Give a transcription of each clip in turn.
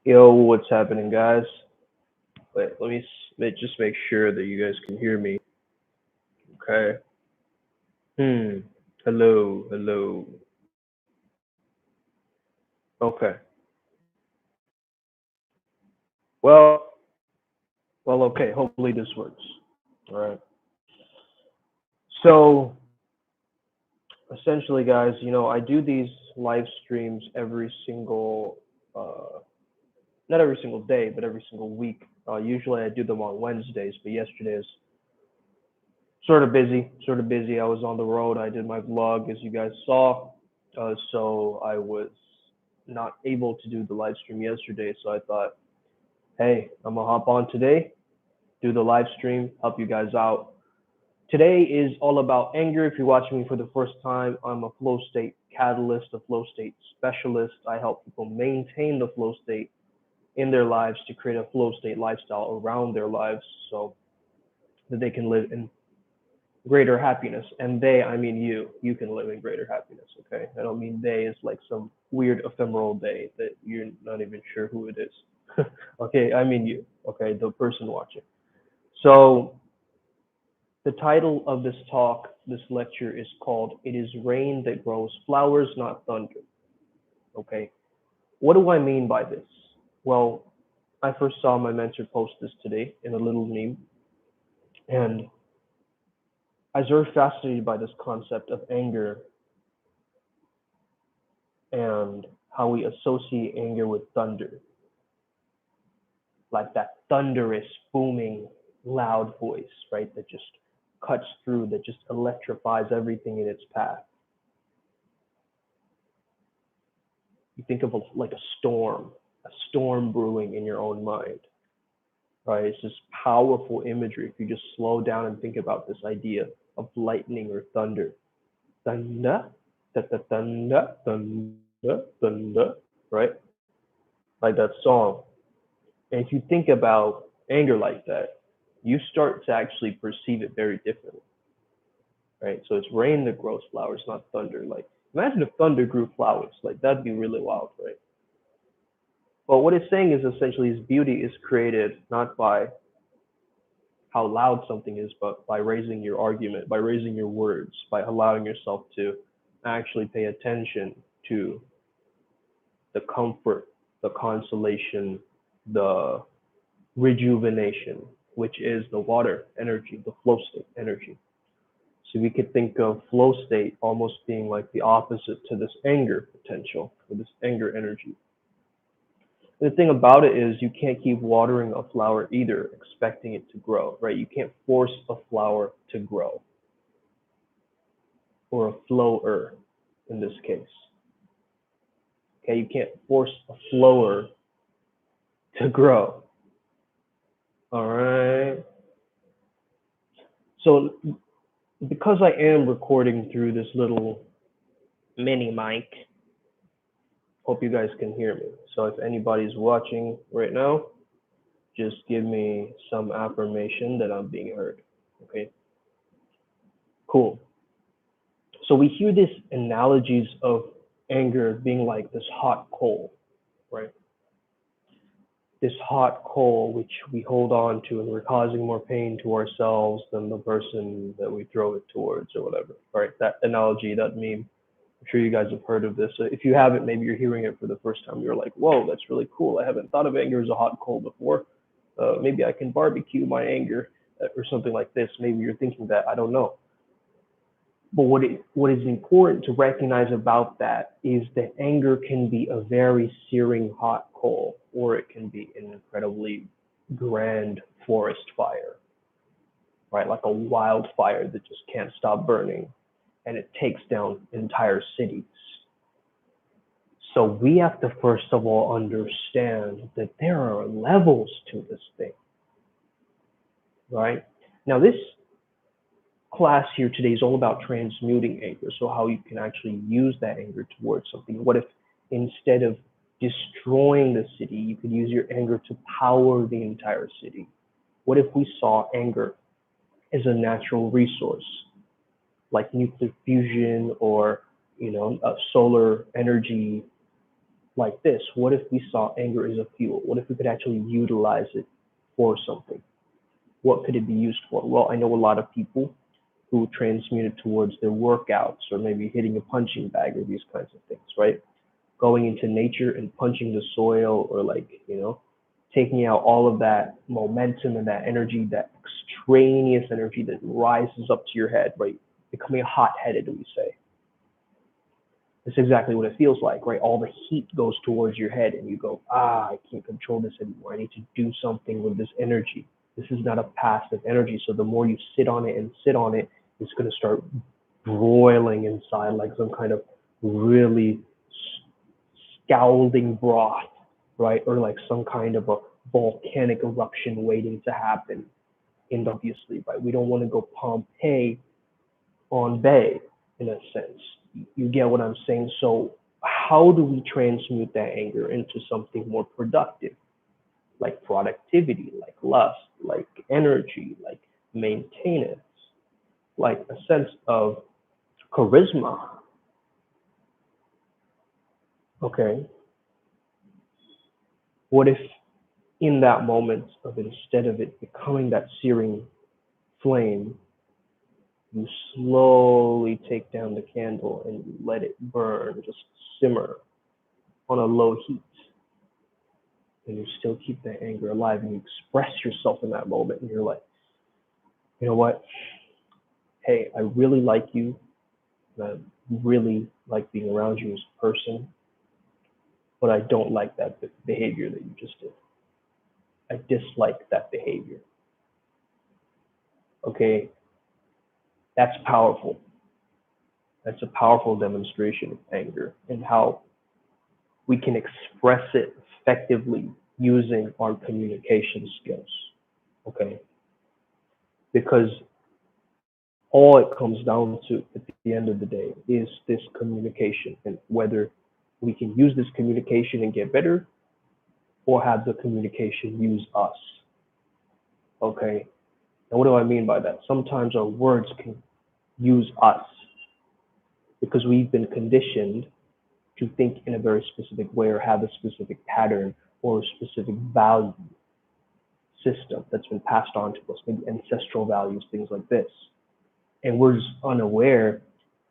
Yo, what's happening, guys? Wait, let me just make sure that you guys can hear me. Okay. Hmm. Hello, hello. Okay. Well, okay. Hopefully this works. All right. So, essentially, guys, I do these live streams every single, not every single day, but every single week. Usually I do them on Wednesdays, but yesterday is sort of busy, sort of busy. I was on the road. I did my vlog, as you guys saw. So I was not able to do the live stream yesterday. So I thought, hey, I'm gonna hop on today, do the live stream, help you guys out. Today is all about anger. If you're watching me for the first time, I'm a flow state catalyst, a flow state specialist. I help people maintain the flow state in their lives to create a flow state lifestyle around their lives so that they can live in greater happiness. And they, I mean you. You can live in greater happiness, okay? I don't mean they is like some weird ephemeral they that you're not even sure who it is. Okay, I mean you, okay, the person watching. So the title of this talk, this lecture is called It is Rain That Grows Flowers, Not Thunder. Okay, what do I mean by this? Well, I first saw my mentor post this today in a little meme, and I was very fascinated by this concept of anger and how we associate anger with thunder, like that thunderous, booming, loud voice, right? That just cuts through, that just electrifies everything in its path. You think of like a storm brewing in your own mind, right? It's this powerful imagery. If you just slow down and think about this idea of lightning or thunder, thunder, thunder, thunder, thunder, right? Like that song. And if you think about anger like that, you start to actually perceive it very differently, right? So it's rain that grows flowers, not thunder. Like, imagine if thunder grew flowers. Like, that'd be really wild, right? But what it's saying is essentially his beauty is created not by how loud something is, but by raising your argument, by raising your words, by allowing yourself to actually pay attention to the comfort, the consolation, the rejuvenation, which is the water energy, the flow state energy. So we could think of flow state almost being like the opposite to this anger potential, or this anger energy. And the thing about it is you can't keep watering a flower either, expecting it to grow, right? You can't force a flower to grow, or a flower in this case. Okay, you can't force a flower to grow. All right. So because I am recording through this little mini mic, hope you guys can hear me. So if anybody's watching right now, just give me some affirmation that I'm being heard. Okay, cool. So we hear these analogies of anger being like this hot coal, right? This hot coal which we hold on to, and we're causing more pain to ourselves than the person that we throw it towards or whatever, right? That analogy, that meme. I'm sure you guys have heard of this. If you haven't, maybe you're hearing it for the first time. You're like, whoa, that's really cool. I haven't thought of anger as a hot coal before. Maybe I can barbecue my anger or something like this. Maybe you're thinking that. I don't know. But what is important to recognize about that is that anger can be a very searing hot coal, or it can be an incredibly grand forest fire, right? Like a wildfire that just can't stop burning, and it takes down entire cities. So we have to first of all understand that there are levels to this thing, right? Now this class here today is all about transmuting anger. So how you can actually use that anger towards something. What if instead of destroying the city, you could use your anger to power the entire city? What if we saw anger as a natural resource, like nuclear fusion or solar energy like this? What if we saw anger as a fuel? What if we could actually utilize it for something? What could it be used for? Well, I know a lot of people who transmute it towards their workouts or maybe hitting a punching bag or these kinds of things, right? Going into nature and punching the soil, or like, taking out all of that momentum and that energy, that extraneous energy that rises up to your head, right? Becoming hot-headed, we say. It's exactly what it feels like, right? All the heat goes towards your head and you go, I can't control this anymore. I need to do something with this energy. This is not a passive energy. So the more you sit on it and sit on it, it's going to start broiling inside like some kind of really scalding broth, right? Or like some kind of a volcanic eruption waiting to happen. And obviously, right? We don't want to go Pompeii on Bay in a sense. You get what I'm saying? So how do we transmute that anger into something more productive, like productivity, like lust, like energy, like maintenance, like a sense of charisma? Okay. What if in that moment of instead of it becoming that searing flame, you slowly take down the candle and you let it burn, just simmer on a low heat, and you still keep that anger alive and you express yourself in that moment, and you're like, you know what? Hey, I really like you. And I really like being around you as a person, but I don't like that behavior that you just did. I dislike that behavior. Okay, that's powerful. That's a powerful demonstration of anger and how we can express it effectively using our communication skills. Okay, because all it comes down to at the end of the day is this communication, and whether we can use this communication and get better or have the communication use us. Okay, and what do I mean by that? Sometimes our words can use us because we've been conditioned to think in a very specific way or have a specific pattern or a specific value system that's been passed on to us, maybe ancestral values, things like this. And we're just unaware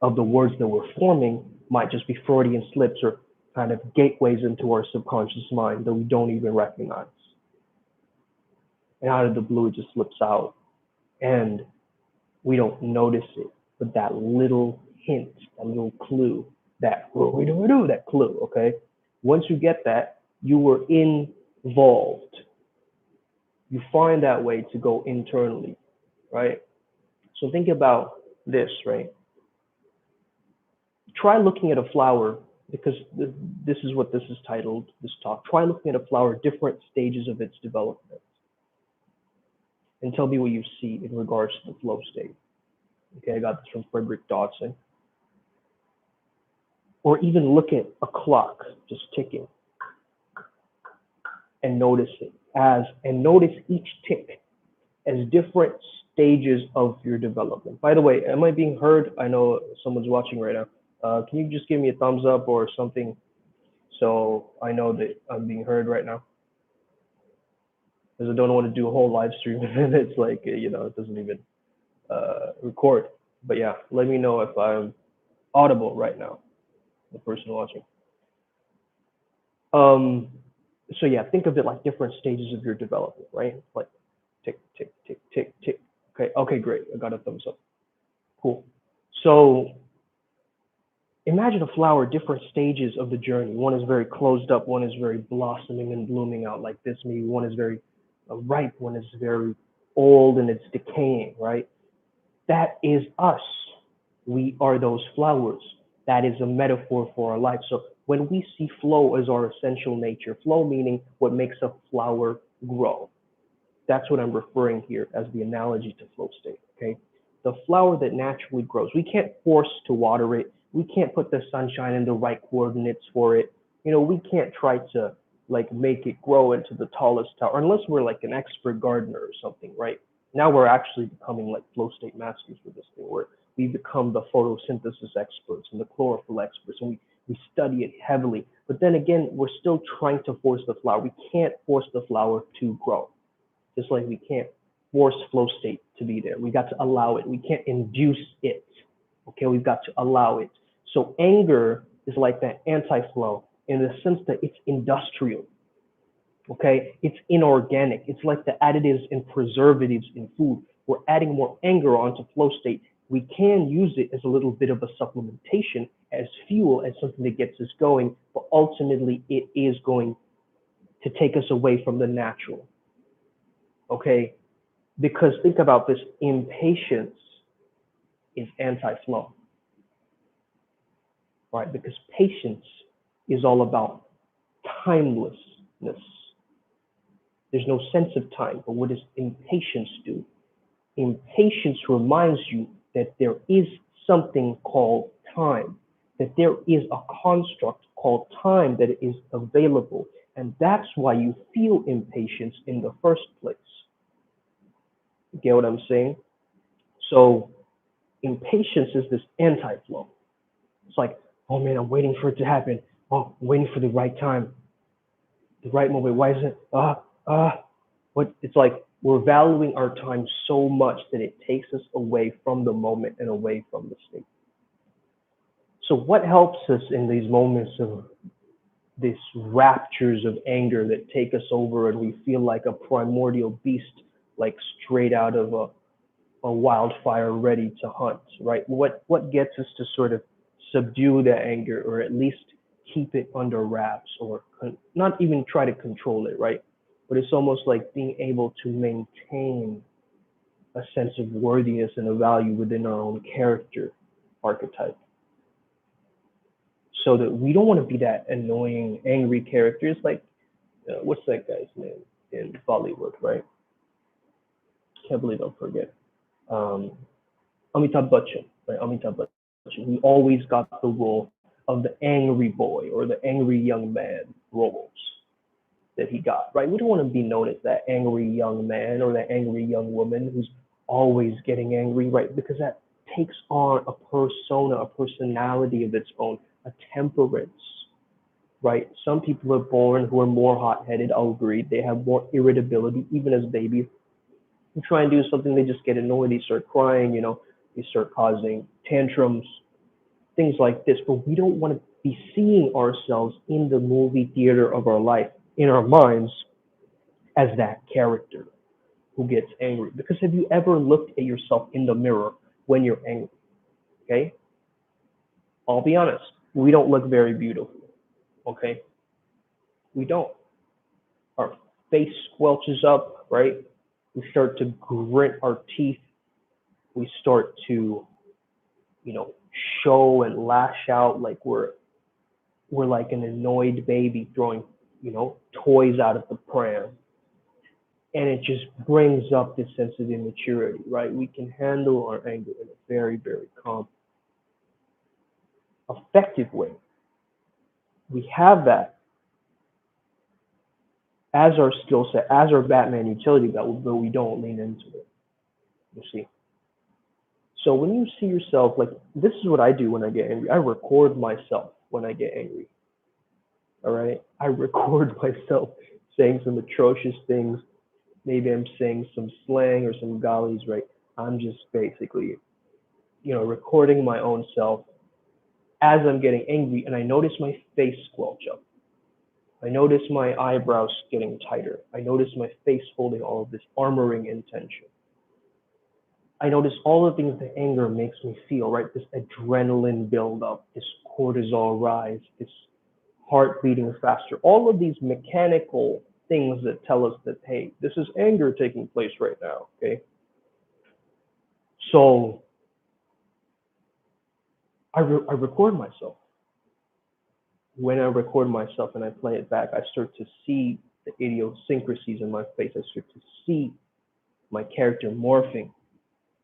of the words that we're forming might just be Freudian slips or kind of gateways into our subconscious mind that we don't even recognize. And out of the blue, it just slips out and we don't notice it. But that little hint, that little clue, that clue, okay? Once you get that, you were involved. You find that way to go internally, right? So think about this, right? Try looking at a flower, because this is what this is titled, this talk. Try looking at a flower, different stages of its development, and tell me what you see in regards to the flow state. Okay, I got this from Frederick Dodson. Or even look at a clock just ticking and notice it and notice each tick as different stages of your development. By the way, am I being heard? I know someone's watching right now. Can you just give me a thumbs up or something so I know that I'm being heard right now? Because I don't want to do a whole live stream and it's like, it doesn't even record. But yeah, let me know if I'm audible right now, the person watching. So yeah, think of it like different stages of your development, right? Like tick, tick, tick, tick, tick. Okay, great. I got a thumbs up. Cool. So imagine a flower, different stages of the journey. One is very closed up, one is very blossoming and blooming out like this. Maybe one is very ripe, one is very old and it's decaying, right? That is us. We are those flowers. That is a metaphor for our life. So when we see flow as our essential nature, flow meaning what makes a flower grow. That's what I'm referring here as the analogy to flow state, okay? The flower that naturally grows. We can't force to water it. We can't put the sunshine in the right coordinates for it. We can't try to like make it grow into the tallest tower unless we're like an expert gardener or something, right? Now we're actually becoming like flow state masters with this thing where we become the photosynthesis experts and the chlorophyll experts, and We study it heavily. But then again, we're still trying to force the flower. We can't force the flower to grow. Just like we can't force flow state to be there. We got to allow it. We can't induce it. Okay, we've got to allow it. So anger is like that anti-flow in the sense that it's industrial. Okay, it's inorganic. It's like the additives and preservatives in food. We're adding more anger onto flow state. We can use it as a little bit of a supplementation, as fuel, as something that gets us going, but ultimately it is going to take us away from the natural. Okay, because think about this, impatience is anti-flow, right? Because patience is all about timelessness. There's no sense of time, but what does impatience do? Impatience reminds you that there is something called time, that there is a construct called time that is available. And that's why you feel impatience in the first place. You get what I'm saying? So impatience is this anti-flow. It's like, oh man, I'm waiting for it to happen. Oh, I'm waiting for the right time, the right moment. Why isn't it? What? It's like we're valuing our time so much that it takes us away from the moment and away from the state. So what helps us in these moments of these raptures of anger that take us over and we feel like a primordial beast, like straight out of a wildfire ready to hunt, right? What gets us to sort of subdue the anger or at least keep it under wraps or not even try to control it, right? But it's almost like being able to maintain a sense of worthiness and a value within our own character archetype. So that we don't want to be that annoying, angry character. It's like, what's that guy's name in Bollywood, right? Can't believe I'll forget. Um, Amitabh Bachchan, right? Amitabh Bachchan. He always got the role of the angry boy or the angry young man roles that he got, right? We don't want to be known as that angry young man or that angry young woman who's always getting angry, right? Because that takes on a persona, a personality of its own, a temperance, right? Some people are born who are more hot-headed, I'll agree. They have more irritability, even as babies. You try and do something, they just get annoyed, they start crying, they start causing tantrums, things like this. But we don't want to be seeing ourselves in the movie theater of our life, in our minds, as that character who gets angry. Because have you ever looked at yourself in the mirror when you're angry? Okay? I'll be honest, we don't look very beautiful. Okay? We don't. Our face squelches up, right? We start to grit our teeth. We start to, show and lash out like we're like an annoyed baby throwing, toys out of the pram. And it just brings up this sense of immaturity, right? We can handle our anger in a very, very calm, effective way. We have that as our skill set, as our Batman utility belt, but we don't lean into it. You see? So when you see yourself, like, this is what I do when I get angry. I record myself when I get angry. All right? I record myself saying some atrocious things. Maybe I'm saying some slang or some gollies, right? I'm just basically, recording my own self as I'm getting angry, and I notice my face squelch up. I notice my eyebrows getting tighter. I notice my face holding all of this armoring intention. I notice all the things that anger makes me feel, right? This adrenaline buildup, this cortisol rise, this heart beating faster, all of these mechanical things that tell us that, hey, this is anger taking place right now, okay? So I record myself. When I record myself and I play it back, I start to see the idiosyncrasies in my face. I start to see my character morphing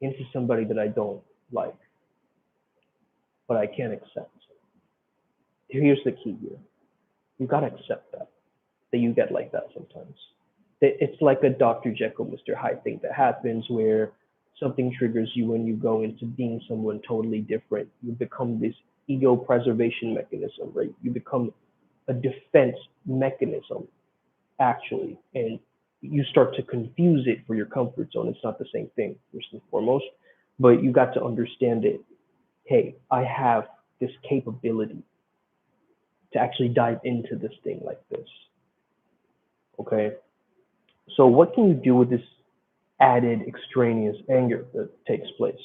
into somebody that I don't like, but I can't accept. Here's the key here. You gotta accept that you get like that sometimes. It's like a Dr. Jekyll, Mr. Hyde thing that happens where something triggers you when you go into being someone totally different. You become this ego preservation mechanism, right? You become a defense mechanism, actually, and you start to confuse it for your comfort zone. It's not the same thing, first and foremost, but you got to understand it. Hey, I have this capability to actually dive into this thing like this. Okay. So what can you do with this added extraneous anger that takes place?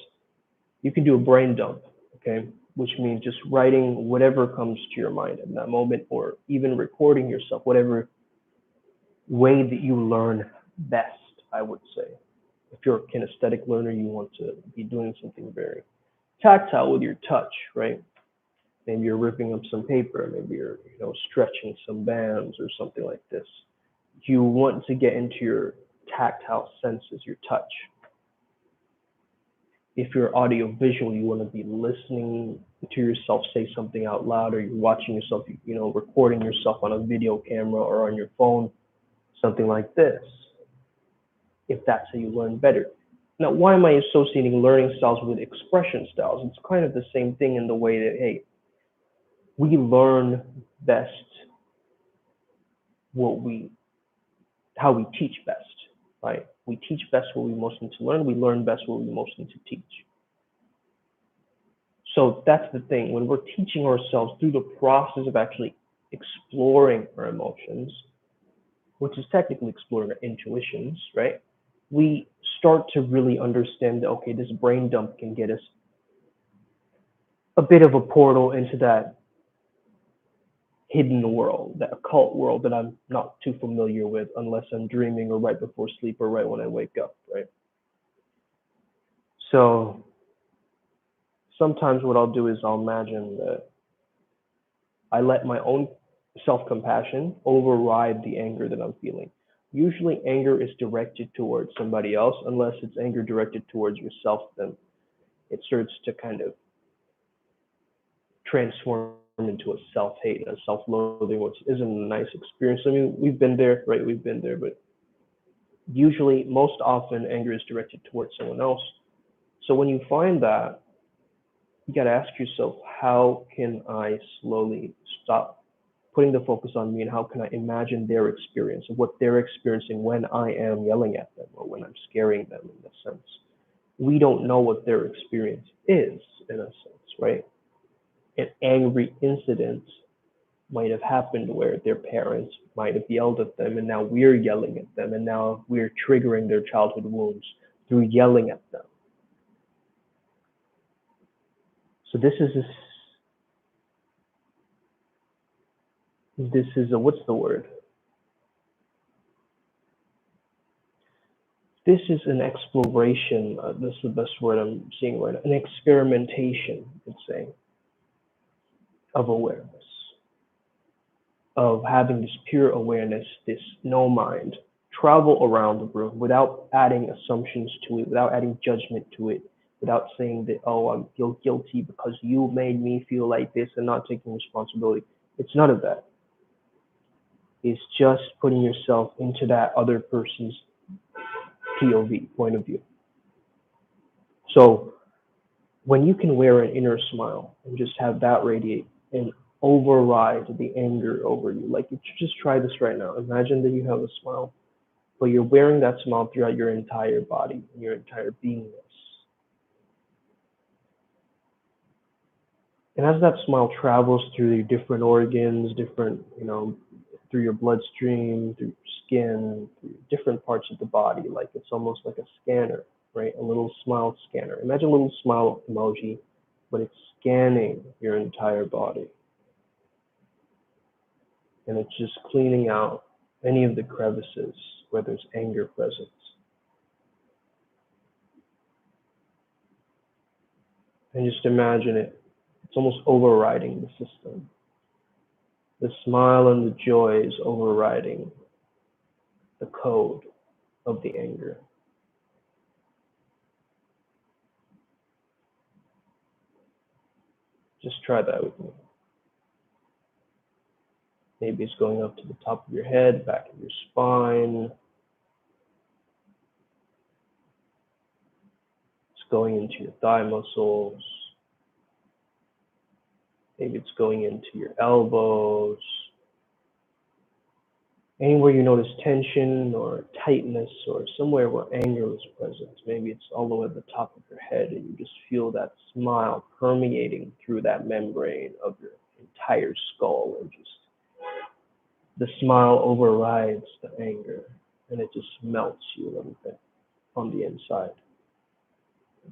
You can do a brain dump, okay, which means just writing whatever comes to your mind in that moment, or even recording yourself, whatever way that you learn best, I would say. If you're a kinesthetic learner, you want to be doing something very tactile with your touch, right? Maybe you're ripping up some paper, maybe you're, stretching some bands or something like this. You want to get into your tactile senses, your touch. If you're audio visual, you want to be listening to yourself say something out loud, or you're watching yourself, recording yourself on a video camera or on your phone, something like this, if that's how you learn better. Now, why am I associating learning styles with expression styles? It's kind of the same thing in the way that, hey, we learn best how we teach best, right? We teach best what we most need to learn. We learn best what we most need to teach. So that's the thing. When we're teaching ourselves through the process of actually exploring our emotions, which is technically exploring our intuitions, right? We start to really understand that, okay, this brain dump can get us a bit of a portal into that hidden world, that occult world that I'm not too familiar with unless I'm dreaming or right before sleep or right when I wake up, right? So sometimes what I'll do is I'll imagine that I let my own self-compassion override the anger that I'm feeling. Usually anger is directed towards somebody else. Unless it's anger directed towards yourself, then it starts to kind of transform into a self-hate, a self-loathing, which isn't a nice experience. I mean, we've been there, right? We've been there, but usually, most often, anger is directed towards someone else. So when you find that, you got to ask yourself, how can I slowly stop putting the focus on me, and how can I imagine their experience of what they're experiencing when I am yelling at them or when I'm scaring them in a sense. We don't know what their experience is in a sense, right? An angry incident might have happened where their parents might have yelled at them, and now we're yelling at them, and now we're triggering their childhood wounds through yelling at them. So this is a, what's the word? This is an exploration. This is the best word I'm seeing right now. An experimentation, you could say, of awareness, of having this pure awareness, this no mind, travel around the room without adding assumptions to it, without adding judgment to it, without saying that, oh, I feel guilty because you made me feel like this, and not taking responsibility. It's none of that. It's just putting yourself into that other person's POV, point of view. So when you can wear an inner smile and just have that radiate and override the anger over you, like you just try this right now. Imagine that you have a smile, but you're wearing that smile throughout your entire body, your entire beingness. And as that smile travels through your different organs, through your bloodstream, through your skin, through different parts of the body, like it's almost like a scanner, right? A little smile scanner. Imagine a little smile emoji, but it's scanning your entire body. And it's just cleaning out any of the crevices where there's anger present. And just imagine it. It's almost overriding the system. The smile and the joy is overriding the code of the anger. Just try that with me. Maybe it's going up to the top of your head, back of your spine. It's going into your thigh muscles. Maybe it's going into your elbows, anywhere you notice tension or tightness or somewhere where anger is present. Maybe it's all the way at the top of your head and you just feel that smile permeating through that membrane of your entire skull, and just the smile overrides the anger and it just melts you a little bit on the inside.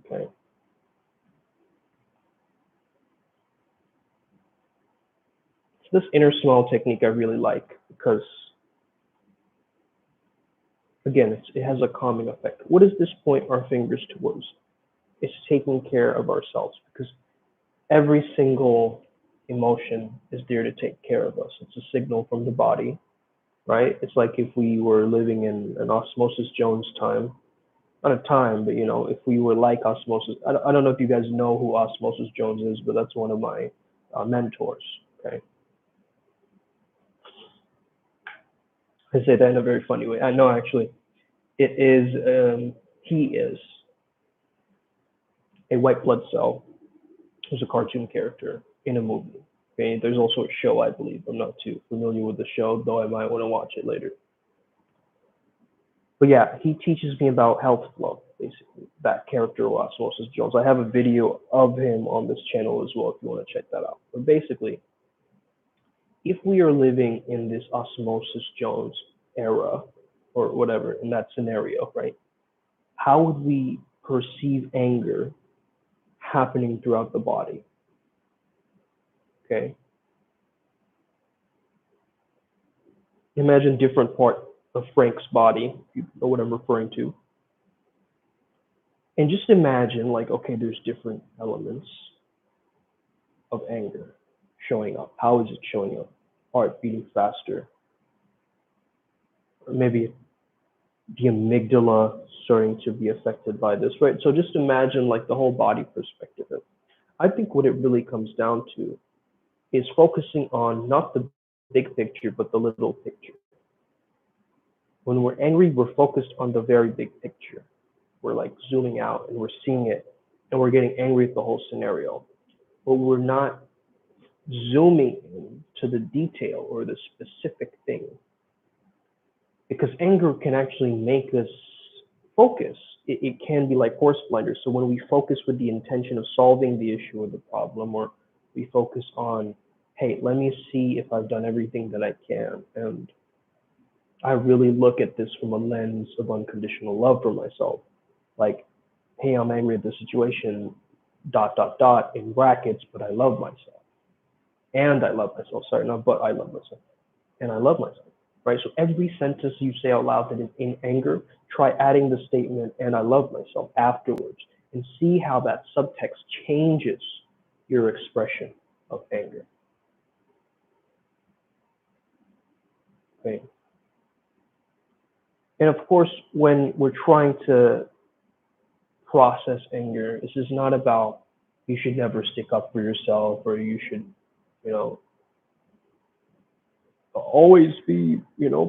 Okay. So this inner smile technique I really like because, again, it has a calming effect. What does this point our fingers towards? It's taking care of ourselves, because every single emotion is there to take care of us. It's a signal from the body, right? It's like if we were living in an Osmosis Jones time, not a time, but if we were like Osmosis, I don't know if you guys know who Osmosis Jones is, but that's one of my mentors. Okay, I say that in a very funny way. I know, actually, it is. He is a white blood cell who's a cartoon character in a movie. Okay, there's also a show, I believe. I'm not too familiar with the show, though I might want to watch it later. But yeah, he teaches me about health flow, basically, that character Osmosis Jones. I have a video of him on this channel as well if you want to check that out. But basically, if we are living in this Osmosis Jones era or whatever, in that scenario, right, how would we perceive anger happening throughout the body? Okay. Imagine different part of Frank's body, if you know what I'm referring to. And just imagine, like, okay, there's different elements of anger showing up. How is it showing up? Heart beating faster. Or maybe the amygdala starting to be affected by this, right? So just imagine like the whole body perspective. I think what it really comes down to is focusing on not the big picture, but the little picture. When we're angry, we're focused on the very big picture. We're like zooming out and we're seeing it and we're getting angry at the whole scenario. But we're not zooming in to the detail or the specific thing. Because anger can actually make us focus. It can be like horse blinders. So when we focus with the intention of solving the issue or the problem, or we focus on, hey, let me see if I've done everything that I can, and I really look at this from a lens of unconditional love for myself. Like, hey, I'm angry at this situation, dot, dot, dot, in brackets, but I love myself. And I love myself. Sorry, not but I love myself. And I love myself. Right? So every sentence you say out loud that is in anger, try adding the statement, and I love myself, afterwards, and see how that subtext changes your expression of anger. Okay. And of course, when we're trying to process anger, this is not about you should never stick up for yourself, or you should, you know, always be,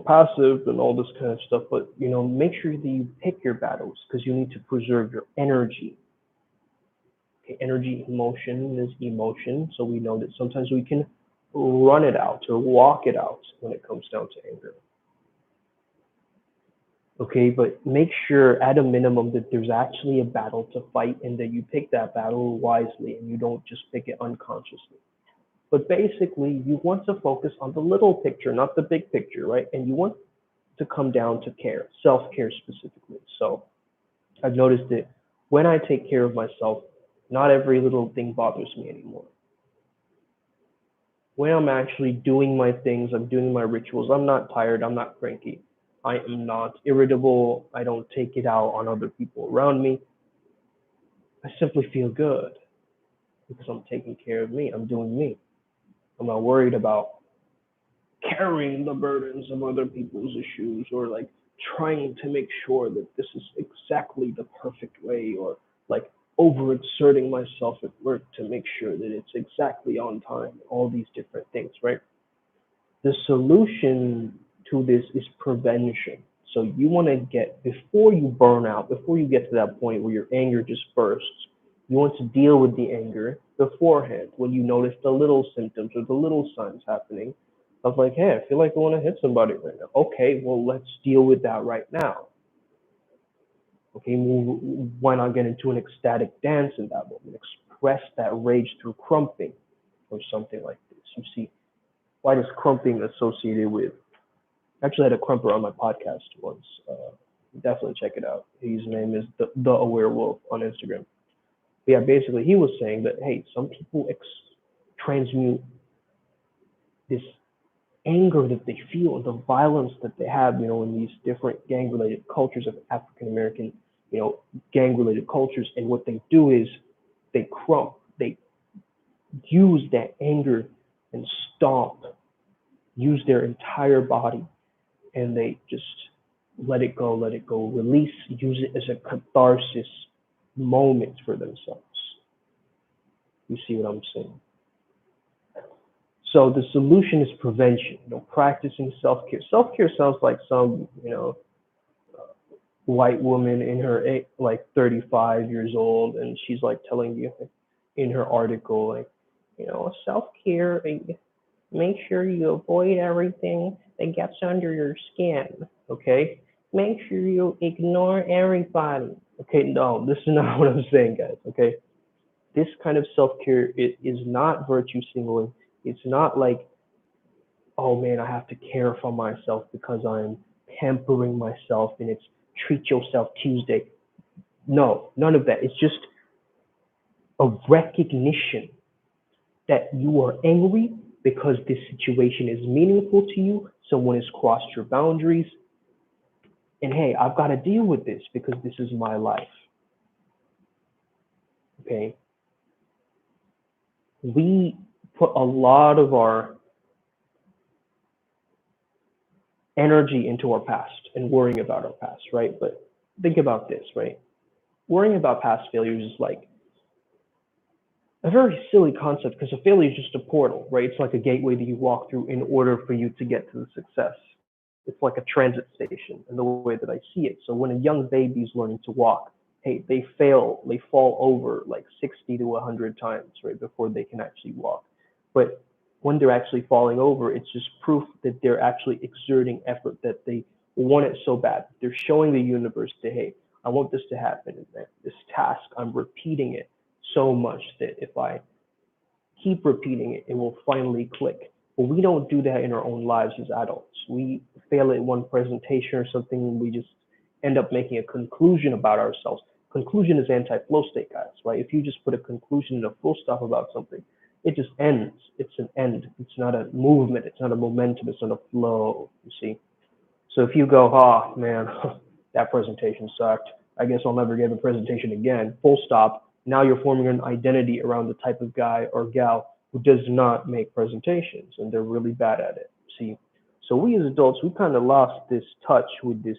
passive and all this kind of stuff. But, make sure that you pick your battles, because you need to preserve your energy. Okay, energy, emotion is emotion. So we know that sometimes we can run it out or walk it out when it comes down to anger. Okay, but make sure at a minimum that there's actually a battle to fight, and that you pick that battle wisely and you don't just pick it unconsciously. But basically, you want to focus on the little picture, not the big picture, right? And you want to come down to care, self-care specifically. So I've noticed that when I take care of myself, not every little thing bothers me anymore. When I'm actually doing my things, I'm doing my rituals, I'm not tired, I'm not cranky, I am not irritable, I don't take it out on other people around me. I simply feel good because I'm taking care of me, I'm doing me. I'm not worried about carrying the burdens of other people's issues, or like trying to make sure that this is exactly the perfect way, or like overexerting myself at work to make sure that it's exactly on time, all these different things, right? The solution to this is prevention. So you want to get, before you burn out, before you get to that point where your anger just bursts, you want to deal with the anger beforehand when you notice the little symptoms or the little signs happening of like, hey, I feel like I want to hit somebody right now. Okay, well, let's deal with that right now. Okay, why not get into an ecstatic dance in that moment? Express that rage through crumping or something like this. You see, why is crumping associated with? Actually, I had a crumper on my podcast once. Definitely check it out. His name is the Aware Wolf on Instagram. But yeah, basically, he was saying that hey, some people transmute this anger that they feel, the violence that they have, in these different gang-related cultures of African American, gang-related cultures, and what they do is they crump, they use that anger and stomp, use their entire body, and they just let it go, release, use it as a catharsis moment for themselves. You see what I'm saying? So the solution is prevention, practicing self-care. Self-care sounds like some, white woman in her like 35 years old, and she's like telling you in her article, like, self-care, make sure you avoid everything that gets under your skin, okay? Make sure you ignore everybody. Okay, no, this is not what I'm saying, guys, okay? This kind of self-care, it is not virtue signaling. It's not like, oh man, I have to care for myself because I'm pampering myself and it's treat yourself Tuesday. No, none of that. It's just a recognition that you are angry because this situation is meaningful to you. Someone has crossed your boundaries. And hey, I've got to deal with this because this is my life. Okay. We put a lot of our energy into our past and worrying about our past, right? But think about this, right? Worrying about past failures is like a very silly concept because a failure is just a portal, right? It's like a gateway that you walk through in order for you to get to the success. It's like a transit station in the way that I see it. So when a young baby is learning to walk, hey, they fall over like 60 to 100 times, right, before they can actually walk. But when they're actually falling over, it's just proof that they're actually exerting effort, that they want it so bad. They're showing the universe that, hey, I want this to happen. And this task, I'm repeating it so much that if I keep repeating it, it will finally click. But we don't do that in our own lives as adults. We fail at one presentation or something, and we just end up making a conclusion about ourselves. Conclusion is anti-flow state, guys, right? If you just put a conclusion and a full stop about something, it just ends. It's an end. It's not a movement. It's not a momentum. It's not a flow, you see? So if you go, oh man, that presentation sucked. I guess I'll never give a presentation again. Full stop. Now you're forming an identity around the type of guy or gal who does not make presentations, and they're really bad at it. See, so we as adults, we kind of lost this touch with this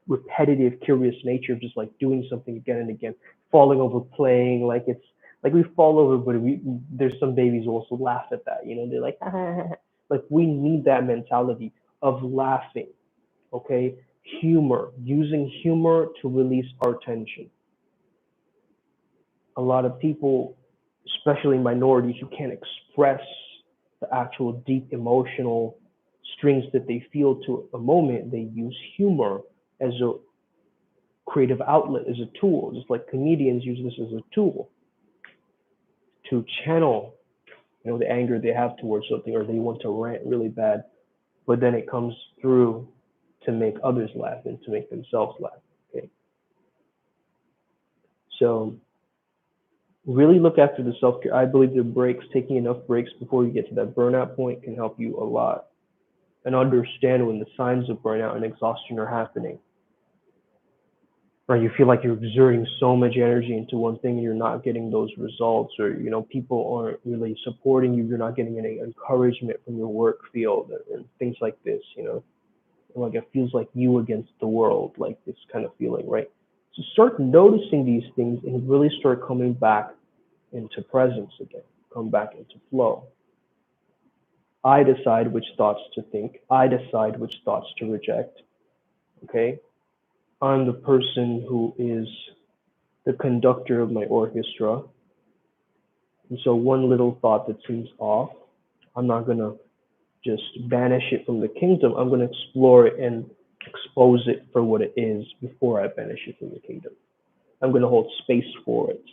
repetitive, curious nature of just like doing something again and again, falling over, playing like it's like we fall over, but there's some babies who also laugh at that. They're like, like we need that mentality of laughing, okay? Humor, using humor to release our tension. A lot of people, especially minorities, who can't express the actual deep emotional strings that they feel to a moment, they use humor as a creative outlet, as a tool, just like comedians use this as a tool to channel, the anger they have towards something, or they want to rant really bad, but then it comes through to make others laugh and to make themselves laugh. Okay. So really look after the self-care. I believe the breaks, taking enough breaks before you get to that burnout point can help you a lot and understand when the signs of burnout and exhaustion are happening. Or you feel like you're exerting so much energy into one thing and you're not getting those results, or people aren't really supporting you, you're not getting any encouragement from your work field and things like this, like it feels like you against the world, like this kind of feeling, right? So start noticing these things and really start coming back into presence again, come back into flow. I decide which thoughts to think. I decide which thoughts to reject. Okay? I'm the person who is the conductor of my orchestra. And so one little thought that seems off, I'm not going to just banish it from the kingdom. I'm going to explore it and expose it for what it is before I banish it from the kingdom. I'm going to hold space for it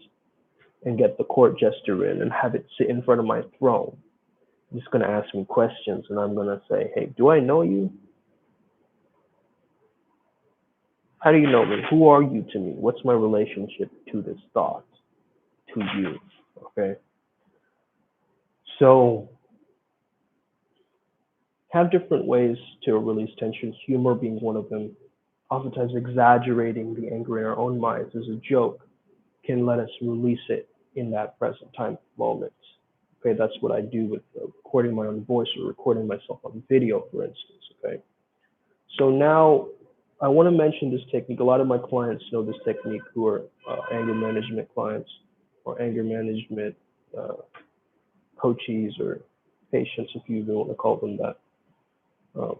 and get the court jester in and have it sit in front of my throne. It's going to ask me questions, and I'm going to say, hey, do I know you? How do you know me? Who are you to me? What's my relationship to this thought, to you? Okay. So have different ways to release tension, humor being one of them. Oftentimes exaggerating the anger in our own minds as a joke can let us release it in that present time moment. Okay, that's what I do with recording my own voice or recording myself on video, for instance. Okay, so now I want to mention this technique. A lot of my clients know this technique who are anger management clients or anger management uh, coaches or patients, if you even want to call them that. Um,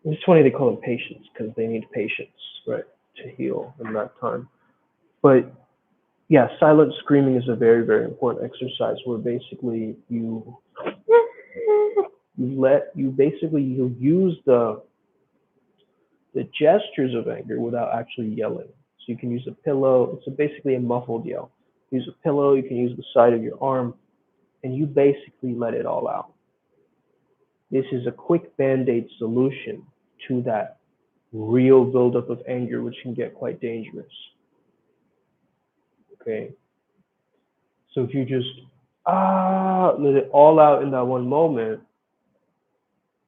it's funny they call them patients because they need patience, right, to heal in that time. But yeah, silent screaming is a very, very important exercise where basically you use the gestures of anger without actually yelling. So you can use a pillow. It's basically a muffled yell. Use a pillow. You can use the side of your arm, and you basically let it all out. This is a quick band-aid solution to that real buildup of anger, which can get quite dangerous. Okay, so if you just let it all out in that one moment,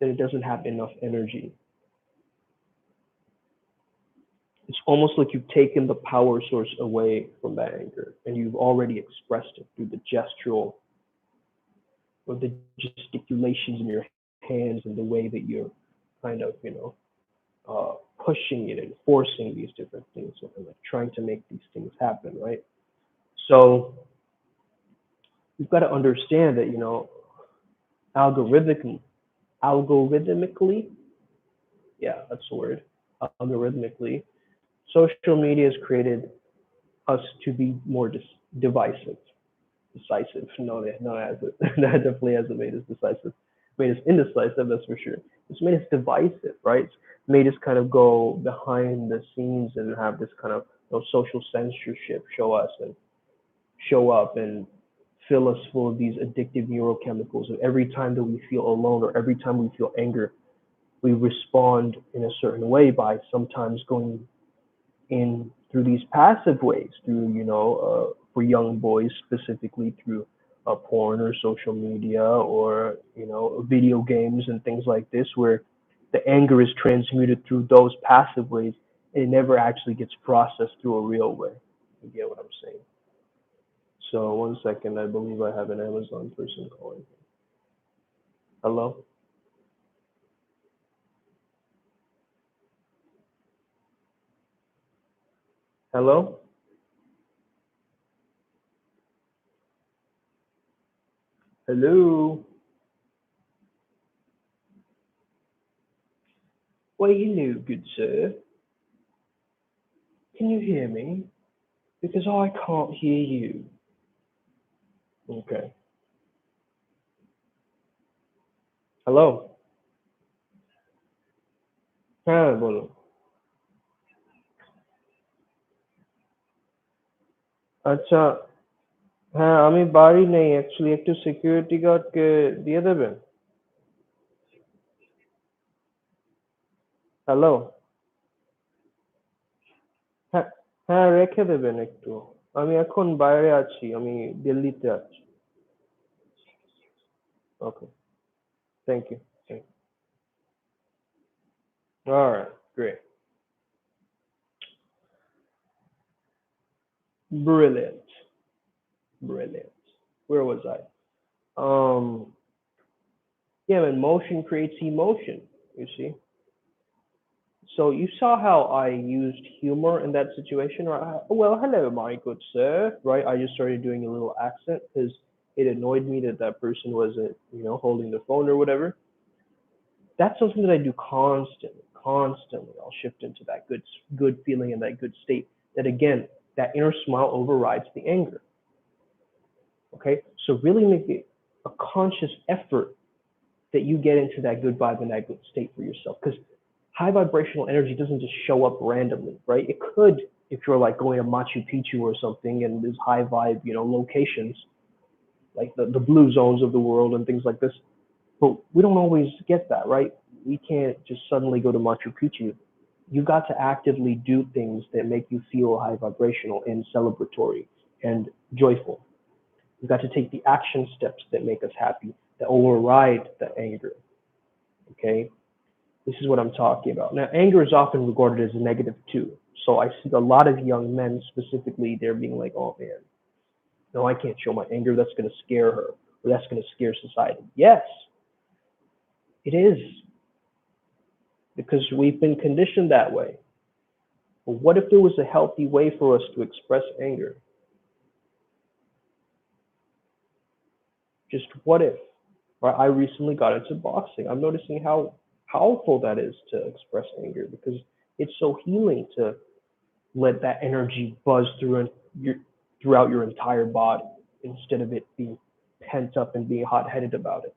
then it doesn't have enough energy. It's almost like you've taken the power source away from that anger, and you've already expressed it through the gestural or the gesticulations in your hands and the way that you're kind of, pushing it and forcing these different things and like trying to make these things happen, right? So you've got to understand that, algorithmically, algorithmically, yeah, that's the word, algorithmically, social media has created us to be more divisive. Decisive. No, no, it hasn't. That definitely hasn't made us decisive. Made us indecisive, that's for sure. It's made us divisive, right? It's made us kind of go behind the scenes and have this kind of social censorship show up and fill us full of these addictive neurochemicals. And every time that we feel alone or every time we feel anger, we respond in a certain way by sometimes going in through these passive ways, through, for young boys specifically through porn or social media or, video games and things like this, where the anger is transmuted through those passive ways. It never actually gets processed through a real way. You get what I'm saying? So one second, I believe I have an Amazon person calling. Hello? Hello? Hello? Well, good sir. Can you hear me? Because I can't hear you. Okay. Hello, হ্যাঁ বলো। আচ্ছা, হ্যাঁ আমি বাড়ি নেই actually, একটু security গার্ডকে দিয়ে দেবেন। হ্যালো, হ্যাঁ হ্যাঁ রেখে দেবেন একটু। আমি এখন বাইরে আছি, আমি দিল্লিতে আছি। Okay, thank you. All right, great. Brilliant. Brilliant. Where was I? Yeah, man, motion creates emotion, you see. So you saw how I used humor in that situation, right? Well, hello, my good sir, right? I just started doing a little accent because it annoyed me that that person wasn't, holding the phone or whatever. That's something that I do constantly, constantly. I'll shift into that good feeling and that good state. That again, that inner smile overrides the anger. Okay, so really make it a conscious effort that you get into that good vibe and that good state for yourself. Because high vibrational energy doesn't just show up randomly, right? It could if you're like going to Machu Picchu or something and there's high vibe, locations like the blue zones of the world and things like this. But we don't always get that, right? We can't just suddenly go to Machu Picchu. You got to actively do things that make you feel high vibrational and celebratory and joyful. We've got to take the action steps that make us happy, that override the anger. Okay? This is what I'm talking about. Now, anger is often regarded as a negative too. So I see a lot of young men specifically, they're being like, oh man, no, I can't show my anger. That's going to scare her, or that's going to scare society. Yes, it is, because we've been conditioned that way. But what if there was a healthy way for us to express anger? Just what if? Right? I recently got into boxing. I'm noticing how powerful that is to express anger, because it's so healing to let that energy buzz throughout your entire body instead of it being pent up and being hot-headed about it,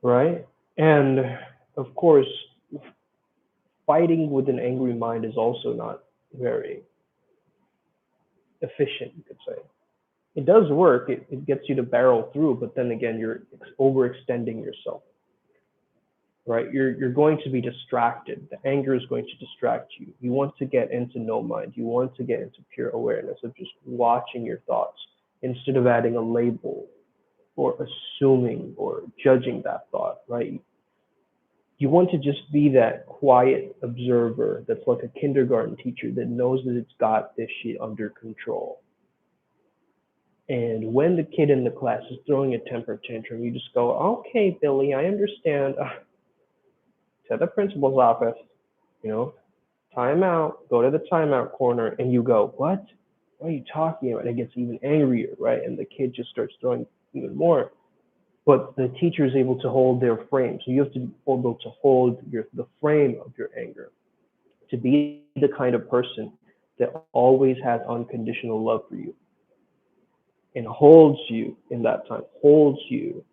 right? And of course, fighting with an angry mind is also not very efficient, you could say. It does work, it gets you to barrel through, but then again, you're overextending yourself, right? You're going to be distracted. The anger is going to distract you. You want to get into no mind. You want to get into pure awareness of just watching your thoughts instead of adding a label or assuming or judging that thought, right? You want to just be that quiet observer that's like a kindergarten teacher that knows that it's got this shit under control. And when the kid in the class is throwing a temper tantrum, you just go, okay, Billy, I understand. To the principal's office, time out, go to the timeout corner, and you go, what? What are you talking about? And it gets even angrier, right? And the kid just starts throwing even more. But the teacher is able to hold their frame. So you have to be able to hold the frame of your anger, to be the kind of person that always has unconditional love for you and holds you in that time, holds you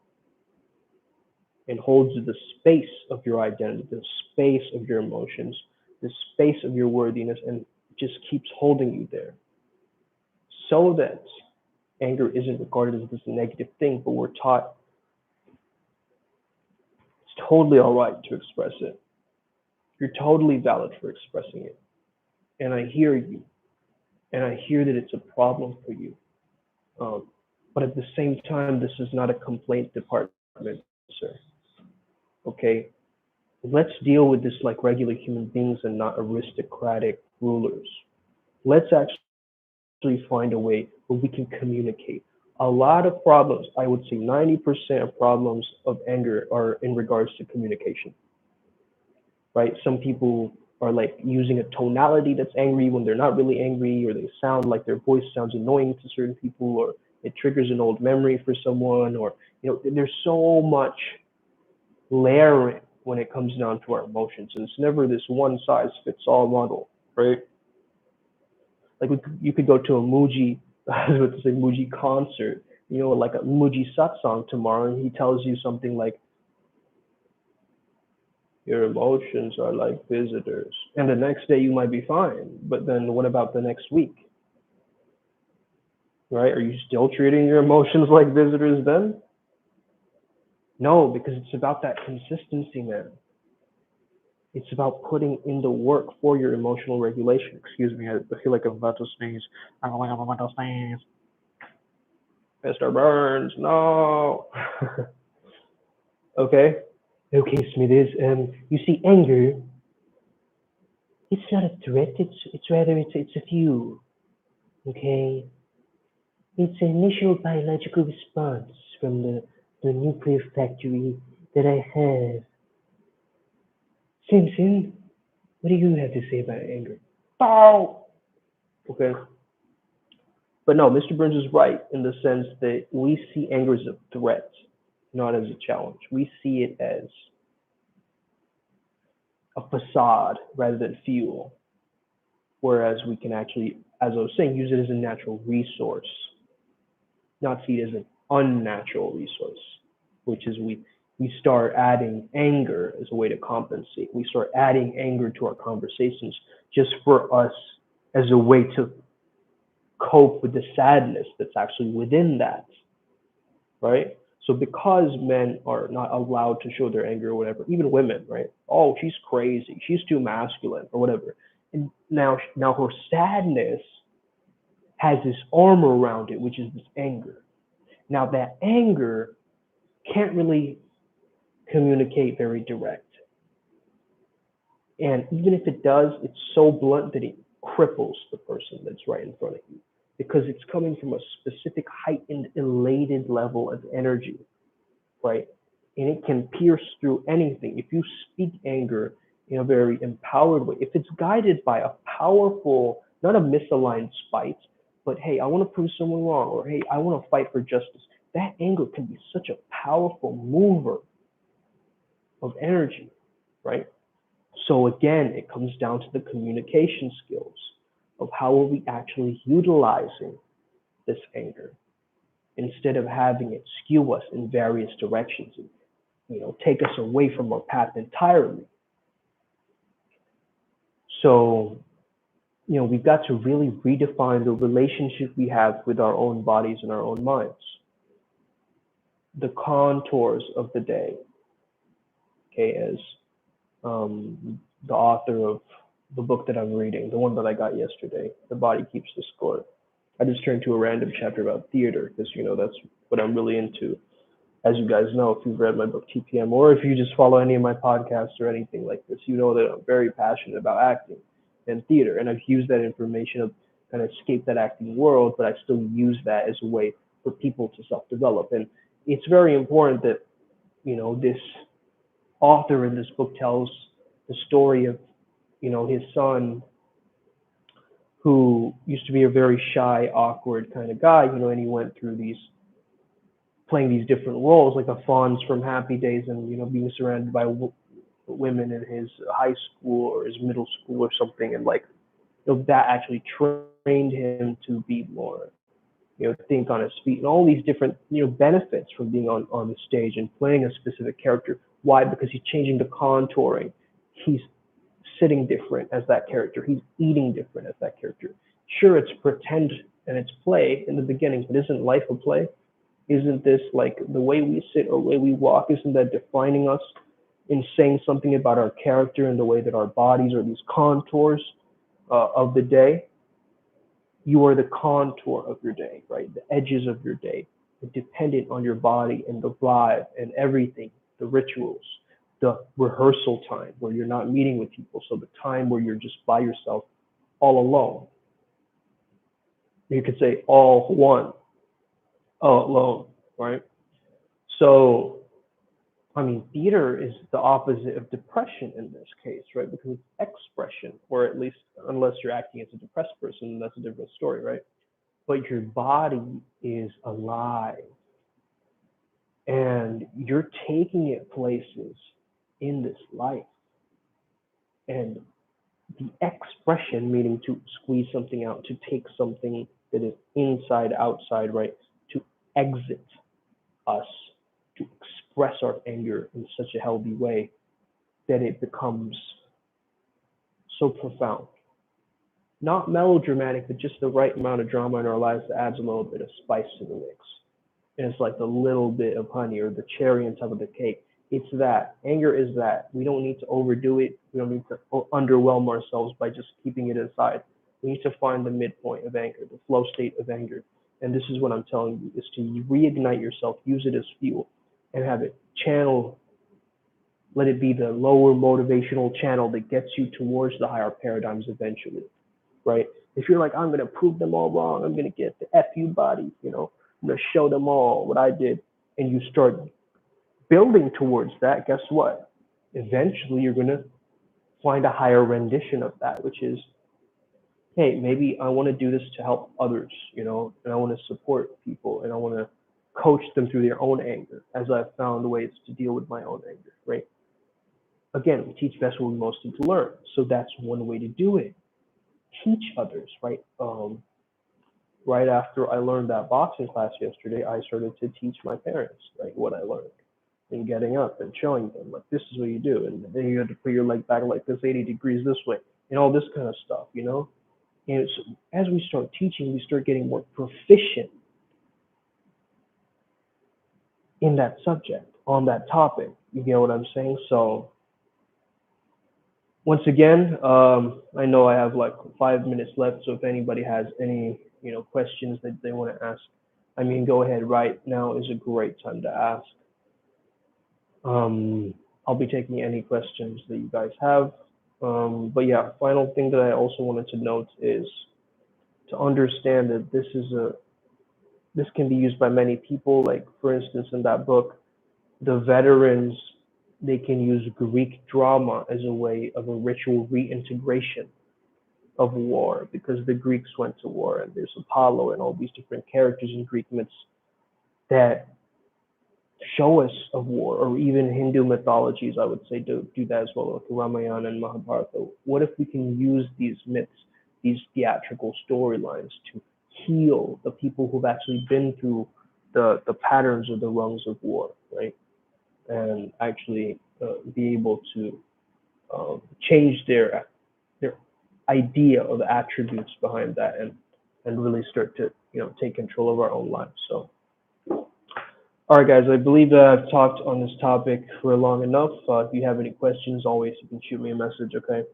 and holds the space of your identity, the space of your emotions, the space of your worthiness, and just keeps holding you there. So that anger isn't regarded as this negative thing, but we're taught it's totally all right to express it. You're totally valid for expressing it. And I hear you. And I hear that it's a problem for you. But at the same time, this is not a complaint department, sir. Okay? Let's deal with this like regular human beings and not aristocratic rulers. Let's actually find a way where we can communicate. A lot of problems, I would say 90% of problems of anger are in regards to communication, right? Some people are like using a tonality that's angry when they're not really angry, or they sound like their voice sounds annoying to certain people, or it triggers an old memory for someone, or, there's so much layering when it comes down to our emotions. And it's never this one size fits all model, right? Like you could go to a Muji, I was about to say Muji concert, like a Muji satsang tomorrow, and he tells you something like, your emotions are like visitors. And the next day you might be fine, but then what about the next week? Right? Are you still treating your emotions like visitors then? No, because it's about that consistency, man. It's about putting in the work for your emotional regulation. Excuse me, I feel like I'm about to sneeze. I don't like I'm about to sneeze. Mr. Burns, no. Okay. Okay, Smithers. You see, anger, it's not a threat. It's rather it's a fuel. Okay. It's an initial biological response from the nuclear factory that I have. Simpson, what do you have to say about anger? Oh! Okay. But no, Mr. Burns is right in the sense that we see anger as a threat, not as a challenge. We see it as a facade rather than fuel, whereas we can actually, as I was saying, use it as a natural resource. not see it as an unnatural resource, which is we start adding anger as a way to compensate. We start adding anger to our conversations just for us as a way to cope with the sadness that's actually within that, right? So because men are not allowed to show their anger or whatever, even women, right? Oh, she's crazy, she's too masculine or whatever. And now her sadness has this armor around it, which is this anger. Now that anger can't really communicate very direct. And even if it does, it's so blunt that it cripples the person that's right in front of you because it's coming from a specific heightened, elated level of energy, right? And it can pierce through anything. If you speak anger in a very empowered way, if it's guided by a powerful, not a misaligned spite, but hey, I want to prove someone wrong, or hey, I want to fight for justice, that anger can be such a powerful mover of energy, right? So again, it comes down to the communication skills of how are we actually utilizing this anger instead of having it skew us in various directions and take us away from our path entirely. So we've got to really redefine the relationship we have with our own bodies and our own minds, the contours of the day. Okay, as the author of the book that I'm reading, the one that I got yesterday, The Body Keeps the Score. I just turned to a random chapter about theater because that's what I'm really into. As you guys know, if you've read my book TPM, or if you just follow any of my podcasts or anything like this, you know that I'm very passionate about acting and theater, and I've used that information to kind of escape that acting world, but I still use that as a way for people to self-develop. And it's very important that this author in this book tells the story of his son who used to be a very shy, awkward kind of guy, and he went through these playing these different roles, like the Fonz from Happy Days, and being surrounded by women in his high school or his middle school or something, and like that actually trained him to be more, think on his feet, and all these different benefits from being on the stage and playing a specific character. Why? Because he's changing the contouring. He's sitting different as that character. He's eating different as that character. Sure, it's pretend and it's play in the beginning, but isn't life a play? Isn't this like the way we sit or the way we walk? Isn't that defining us in saying something about our character and the way that our bodies are these contours of the day? You are the contour of your day, right? The edges of your day, dependent on your body and the vibe and everything, the rituals, the rehearsal time where you're not meeting with people. So the time where you're just by yourself, all alone. You could say all one, all alone, right? So, I mean, theater is the opposite of depression in this case, right? Because it's expression, or at least unless you're acting as a depressed person, that's a different story, right? But your body is alive and you're taking it places in this life. And the expression, meaning to squeeze something out, to take something that is inside, outside, right? To exit us, to express our anger in such a healthy way that it becomes so profound. Not melodramatic, but just the right amount of drama in our lives that adds a little bit of spice to the mix. And it's like the little bit of honey or the cherry on top of the cake. It's that. Anger is that. We don't need to overdo it. We don't need to underwhelm ourselves by just keeping it inside. We need to find the midpoint of anger, the flow state of anger. And this is what I'm telling you, is to reignite yourself, use it as fuel, and have it channel. Let it be the lower motivational channel that gets you towards the higher paradigms eventually, right? If you're like, I'm going to prove them all wrong, I'm going to get the FU body, I'm going to show them all what I did, and you start building towards that, guess what? Eventually, you're going to find a higher rendition of that, which is, hey, maybe I want to do this to help others, and I want to support people, and I want to coach them through their own anger, as I've found ways to deal with my own anger, right? Again, we teach best what we most need to learn. So that's one way to do it. Teach others, right? right after I learned that boxing class yesterday, I started to teach my parents, right, what I learned and getting up and showing them, like, this is what you do. And then you have to put your leg back like this 80 degrees this way and all this kind of stuff, you know? And it's, as we start teaching, we start getting more proficient in that subject, on that topic. You get what I'm saying? So once again, I know I have like 5 minutes left. So if anybody has any, questions that they want to ask, I mean, go ahead. Right now is a great time to ask. Um, I'll be taking any questions that you guys have. But yeah, final thing that I also wanted to note is to understand that this can be used by many people. Like for instance, in that book, the veterans, they can use Greek drama as a way of a ritual reintegration of war because the Greeks went to war and there's Apollo and all these different characters in Greek myths that show us of war, or even Hindu mythologies, I would say, do that as well, like Ramayana and Mahabharata. What if we can use these myths, these theatrical storylines to heal the people who've actually been through the patterns or the rungs of war, right? And actually be able to change their idea of the attributes behind that, and really start to take control of our own lives. So all right, guys, I believe that I've talked on this topic for long enough. If you have any questions, always you can shoot me a message, okay?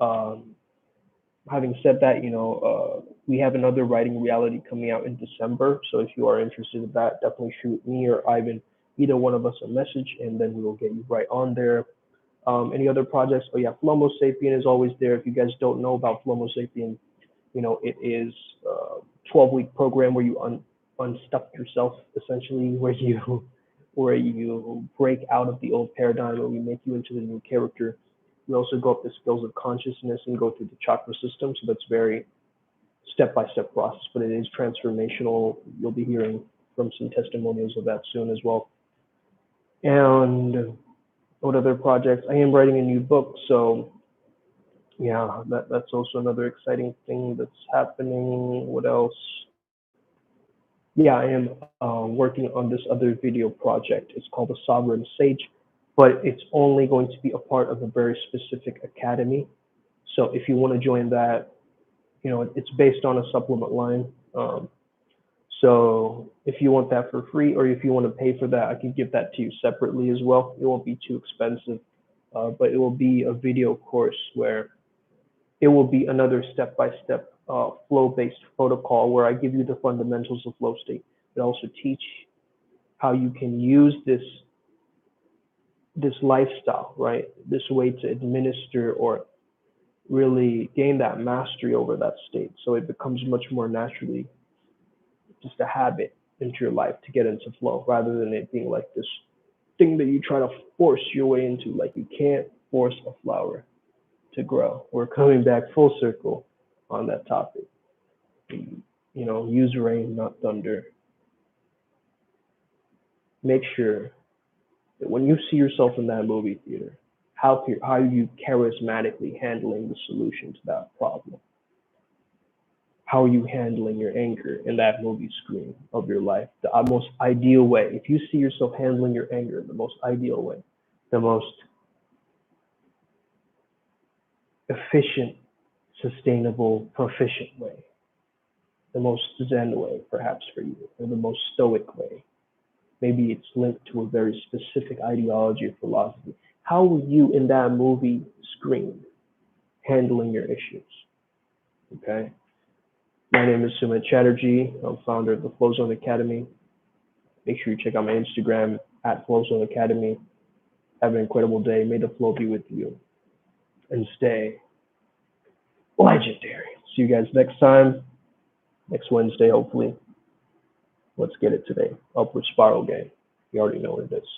Um, Having said that, we have another writing reality coming out in December. So if you are interested in that, definitely shoot me or Ivan, either one of us, a message, and then we will get you right on there. Any other projects? Oh yeah, Flomo Sapien is always there. If you guys don't know about Flomo Sapien, it is a 12-week program where you unstuck yourself, essentially, where you break out of the old paradigm and we make you into the new character. We also go up the skills of consciousness and go through the chakra system. So that's very step-by-step process, but it is transformational. You'll be hearing from some testimonials of that soon as well. And what other projects? I am writing a new book, so yeah, that's also another exciting thing that's happening. What else? Yeah, I am working on this other video project. It's called the Sovereign Sage, but it's only going to be a part of a very specific academy. So if you want to join that, it's based on a supplement line. So if you want that for free, or if you want to pay for that, I can give that to you separately as well. It won't be too expensive, but it will be a video course where it will be another step-by-step flow-based protocol where I give you the fundamentals of flow state, but also teach how you can use this lifestyle, right? This way to administer or really gain that mastery over that state, so it becomes much more naturally just a habit into your life to get into flow, rather than it being like this thing that you try to force your way into. Like you can't force a flower to grow. We're coming back full circle on that topic. Use rain, not thunder. Make sure that when you see yourself in that movie theater, how are you charismatically handling the solution to that problem? How are you handling your anger in that movie screen of your life? The most ideal way. If you see yourself handling your anger in the most ideal way, the most efficient, sustainable, proficient way, the most Zen way, perhaps for you, or the most stoic way. Maybe it's linked to a very specific ideology or philosophy. How were you in that movie screen handling your issues? Okay. My name is Sumit Chatterjee. I'm founder of the Flow Zone Academy. Make sure you check out my Instagram at Flow Zone Academy. Have an incredible day. May the flow be with you. And stay legendary. See you guys next time. Next Wednesday, hopefully. Let's get it today. Upward Spiral Gang. You already know what it is.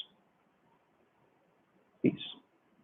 Peace.